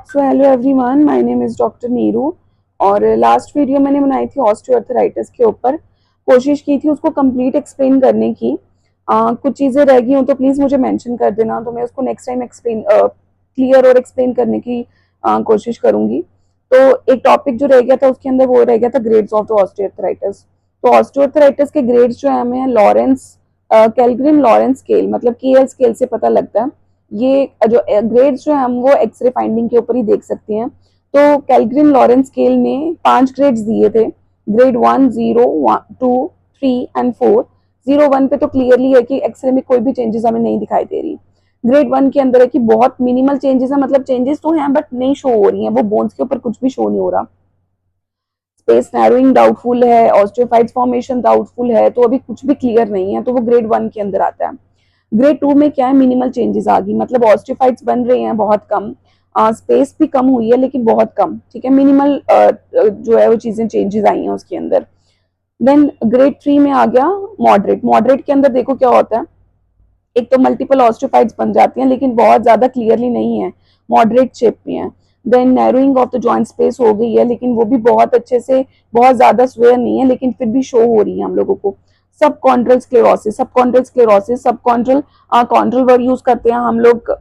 So hello everyone, my name is doctor Neeru. और last video मैंने बनाई थी ऑस्टियोआर्थराइटिस के ऊपर। कोशिश की थी उसको कंप्लीट एक्सप्लेन करने की। कुछ चीज़ें रह गई हों तो प्लीज़ मुझे मेंशन कर देना, तो मैं उसको नेक्स्ट टाइम एक्सप्लेन क्लियर और एक्सप्लेन करने की कोशिश करूँगी। तो एक टॉपिक जो रह गया था उसके अंदर वो रह गया था ग्रेड्स ऑफ द ऑस्टियोआर्थराइटिस। तो ऑस्टियोआर्थराइटिस के ग्रेड्स जो है हमें लॉरेंस कैलग्रिन लॉरेंस स्केल मतलब केएल स्केल से पता लगता है। ये जो ग्रेड्स जो है हम वो एक्सरे फाइंडिंग के ऊपर ही देख सकते हैं। तो कैलग्रिन लॉरेंस स्केल ने 5 ग्रेड्स दिए थे। Grade 1, 0, 2, 3 and 4। 0, 1 पे तो क्लियरली है कि एक्सरे में कोई भी चेंजेस हमें नहीं दिखाई दे रही। ग्रेड 1 के अंदर है कि बहुत मिनिमल चेंजेस है, मतलब चेंजेस तो हैं बट नहीं शो हो रही हैं, वो बोन्स के ऊपर कुछ भी शो नहीं हो रहा। स्पेस नैरोइंग डाउटफुल है, ऑस्टियोफाइट्स फॉर्मेशन डाउटफुल है, तो अभी कुछ भी क्लियर नहीं है, तो वो ग्रेड 1 के अंदर आता है। ग्रेड 2 में क्या है, मिनिमल चेंजेस आ गई, मतलब ऑस्टियोफाइट्स बन रहे हैं बहुत कम, स्पेस भी कम हुई है लेकिन बहुत कम, ठीक है, मिनिमल जो है वो चीजें चेंजेस आई हैं उसके अंदर। देन ग्रेड 3 में आ गया मॉडरेट। मॉडरेट के अंदर देखो क्या होता है, एक तो मल्टीपल ऑस्टियोफाइट्स बन जाती हैं लेकिन बहुत ज्यादा क्लियरली नहीं है, मॉडरेट शेप में है। Then narrowing of the joint space हो गई है, लेकिन वो भी बहुत अच्छे से, बहुत ज्यादा स्वेयर नहीं है लेकिन फिर भी शो हो रही है हम लोगों को। सब कॉन्ड्रल स्क्लेरोसिस, सब कॉन्ड्रल स्क्लेरोसिस, सब कॉन्ड्रल कॉन्ड्रल वर्ड यूज करते हैं हम लोग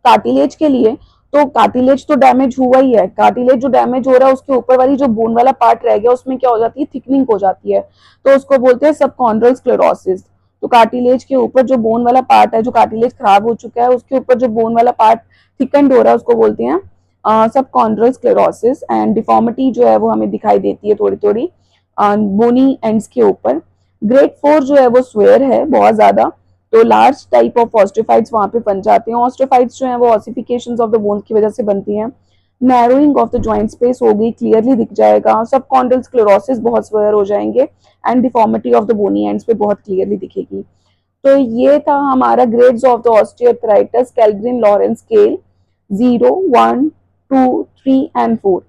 कार्टिलेज के लिए। तो कार्टिलेज तो डैमेज हुआ ही है, कार्टिलेज जो डैमेज हो रहा है उसके ऊपर वाली जो बोन वाला पार्ट रह गया उसमें क्या हो जाती है, थिकनिंग हो जाती है, तो उसको बोलते हैं सबकॉन्ड्रल स्क्लेरोसिस। तो कार्टिलेज के ऊपर जो बोन वाला पार्ट है, जो कार्टिलेज खराब हो चुका है उसके ऊपर जो बोन वाला पार्ट थिकंड हो रहा है उसको बोलते हैं सबकॉन्ड्रल स्क्लेरोसिस। एंड डिफॉर्मिटी जो है वो हमें दिखाई देती है थोड़ी थोड़ी बोनी एंड्स के ऊपर। ग्रेड 4 जो है वो स्वेयर है बहुत ज्यादा, तो लार्ज टाइप ऑफ ऑस्टियोफाइट्स वहां पे बन जाते हैं। ऑस्टियोफाइट्स जो है वो ऑसिफिकेशंस ऑफ द बोन्स की वजह से बनती हैं। Narrowing of the joint space हो गई, क्लियरली दिख जाएगा। सब कॉन्डल स्क्लेरोसिस बहुत स्वेयर हो जाएंगे and deformity of the bony ends पे बहुत क्लियरली दिखेगी। तो ये था हमारा grades of the osteoarthritis Kellgren Lawrence scale, 0, 1, 2, 3 and 4।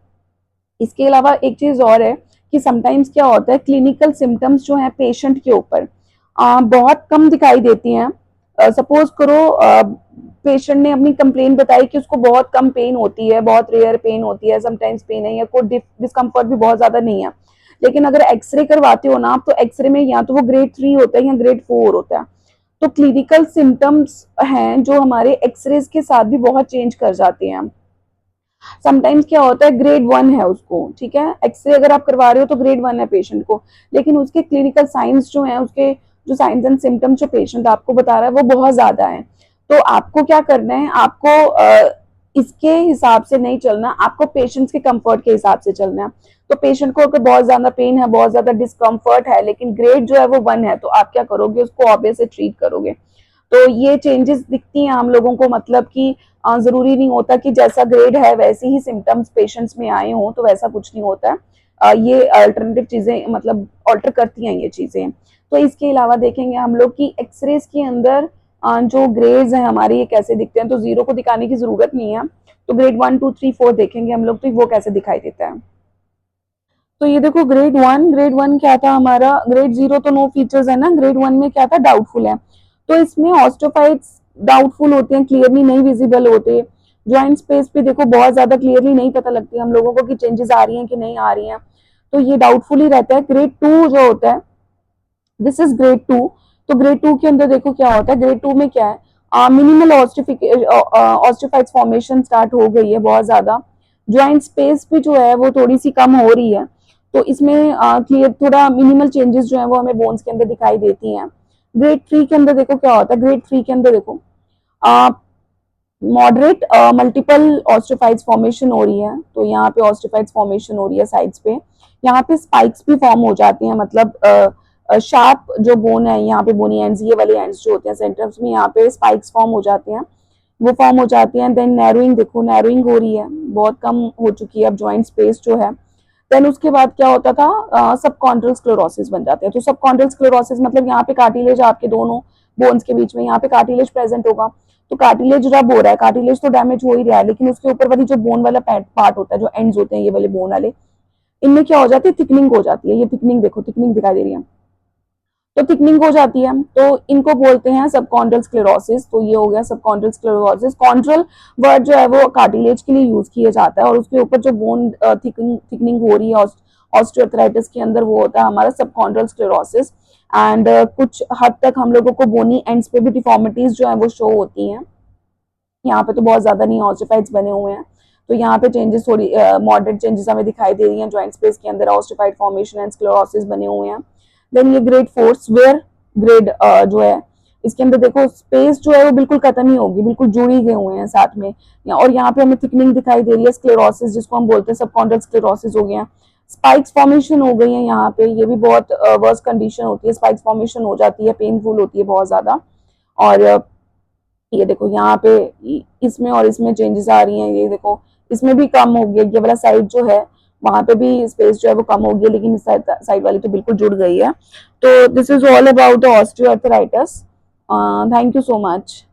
इसके अलावा एक चीज और है कि समटाइम्स क्या होता है, क्लिनिकल सिम्टम्स जो है पेशेंट के ऊपर बहुत कम दिखाई देती हैं। सपोज करो पेशेंट ने अपनी कंप्लेन बताई कि उसको बहुत कम पेन होती है, बहुत रेयर पेन होती है, समटाइम्स पेन है या कोई डिस्कम्फर्ट भी बहुत ज्यादा नहीं है, लेकिन अगर एक्सरे करवाते हो ना आप, तो एक्सरे में या तो वो ग्रेड 3 होता है या ग्रेड 4 होता है। तो क्लिनिकल सिम्टम्स हैं जो हमारे एक्सरेज के साथ भी बहुत चेंज कर जाते हैं। समटाइम्स क्या होता है, ग्रेड 1 है उसको, ठीक है, एक्सरे अगर आप करवा रहे हो तो ग्रेड 1 है पेशेंट को, लेकिन उसके क्लिनिकल साइंस जो है, उसके जो साइंस एंड सिम्टम्स जो पेशेंट आपको बता रहा है वो बहुत ज्यादा है। तो आपको क्या करना है, आपको इसके हिसाब से नहीं चलना, आपको पेशेंट्स के कंफर्ट के हिसाब से चलना है। तो पेशेंट को अगर बहुत ज्यादा पेन है, बहुत ज्यादा डिस्कम्फर्ट है, लेकिन ग्रेड जो है वो 1 है, तो आप क्या करोगे, उसको ऑब्वियस से ट्रीट करोगे। तो ये चेंजेस दिखती हैं हम लोगों को, मतलब कि जरूरी नहीं होता कि जैसा ग्रेड है वैसे ही सिम्टम्स पेशेंट्स में आए हों, तो वैसा कुछ नहीं होता है। ये अल्टरनेटिव चीजें मतलब ऑल्टर करती हैं ये चीजें। तो इसके अलावा देखेंगे हम लोग कि एक्सरेज के अंदर जो ग्रेड्स हैं हमारे ये कैसे दिखते हैं। तो 0 को दिखाने की जरूरत नहीं है, तो ग्रेड 1, 2, 3, 4 देखेंगे हम लोग, तो वो कैसे दिखाई देता है। तो ये देखो ग्रेड 1 क्या था हमारा, ग्रेड 0 तो नो फीचर्स है ना, ग्रेड 1 में क्या था, डाउटफुल है। तो इसमें ऑस्टोफाइट्स डाउटफुल होते हैं, क्लियरली नहीं विजिबल होते। ज्वाइंट स्पेस पे देखो बहुत ज्यादा क्लियरली नहीं पता लगती हम लोगों को कि चेंजेस आ रही हैं कि नहीं आ रही हैं, तो ये डाउटफुल ही रहता है। ग्रेड 2 जो होता है, दिस इज ग्रेड 2। तो ग्रेड 2 के अंदर देखो क्या होता है, ग्रेड 2 में क्या है, मिनिमल ऑस्टिफाइट्स फॉर्मेशन स्टार्ट हो गई है बहुत ज्यादा, ज्वाइंट स्पेस भी जो है वो थोड़ी सी कम हो रही है। तो इसमें क्लियर थोड़ा मिनिमल चेंजेस जो है वो हमें बोन्स के अंदर दिखाई देती हैं। ग्रेड 3 के अंदर देखो क्या होता है, ग्रेड 3 के अंदर देखो मॉडरेट मल्टीपल ऑस्टिफाइड्स फॉर्मेशन हो रही है, तो यहाँ पे ऑस्टिफाइड्स फॉर्मेशन हो रही है साइड्स पे, यहाँ पे स्पाइक्स भी फॉर्म हो जाती हैं, मतलब शार्प जो बोन है यहाँ पे, बोनी एंड्स, ये वाले एंड्स जो होते हैं सेंटर्स में, यहाँ पे स्पाइक्स फॉर्म हो जाते हैं, वो फॉर्म हो जाती हैं। देन नैरोइंग देखो, नैरोइंग हो रही है, बहुत कम हो चुकी है अब ज्वाइंट स्पेस जो है। देन उसके बाद क्या होता था, सब कॉन्ड्रल स्क्लेरोसिस बन जाते हैं। तो सब कॉन्ड्रल स्क्लेरोसिस मतलब यहाँ पे कार्टिलेज आपके दोनों बोन्स के बीच में, यहाँ पे कार्टिलेज प्रेजेंट होगा, तो कार्टिलेज रब हो रहा है, कार्टिलेज तो डैमेज हो ही रहा है, लेकिन उसके ऊपर वाली जो बोन वाला पार्ट होता है, जो एंड्स होते हैं ये वाले बोन वाले, इनमें क्या हो जाती है, थिकनिंग हो जाती है। ये थिकनिंग देखो, थिकनिंग दिखाई दे रही है। तो थिकनिंग हो जाती है, तो इनको बोलते हैं सबकॉन्ड्रल स्क्लेरोसिस। तो ये हो गया सबकॉन्ड्रल स्क्लेरोसिस। कॉन्ड्रल वर्ड जो है वो कार्टिलेज के लिए यूज किया जाता है, और उसके ऊपर जो बोन थिकनिंग हो रही है ऑस्टियोआर्थराइटिस के अंदर, वो होता है हमारा सबकॉन्ड्रल स्क्लेरोसिस। एंड कुछ हद तक हम लोगों को बोनी एंड्स पे भी डिफॉर्मिटीज जो है वो शो होती हैं। यहाँ पे तो बहुत ज्यादा नहीं, ऑस्टियोफाइट्स बने हुए हैं, तो यहाँ पे चेंजेस थोड़ी मॉडरेट चेंजेस हमें दिखाई दे रही हैं जॉइंट स्पेस के अंदर, ऑस्टियोफाइट फॉर्मेशन एंड स्क्लेरोसिस बने हुए हैं। देन ये ग्रेड 4 स्वेयर ग्रेड जो है, इसके अंदर देखो स्पेस जो है वो बिल्कुल खत्म ही होगी, बिल्कुल जुड़ ही गए हुए हैं साथ में। और यहाँ पे हमें थिकनिंग दिखाई दे रही है, स्क्लेरोसिस जिसको हम बोलते हैं सबकॉन्ड्रल स्क्लेरोसिस हो गया। स्पाइक्स फॉर्मेशन हो गई है यहाँ पे, ये भी बहुत वर्स्ट कंडीशन होती है, स्पाइक्स फॉर्मेशन हो जाती है, पेनफुल होती है बहुत ज्यादा। और ये देखो यहाँ पे इसमें और इसमें चेंजेस आ रही हैं, ये देखो इसमें भी कम हो गया, ये वाला साइड जो है वहां पे भी स्पेस जो है वो कम हो गया, लेकिन इस साइड वाली तो बिल्कुल जुड़ गई है। तो this is all about the osteoarthritis. Thank you so much.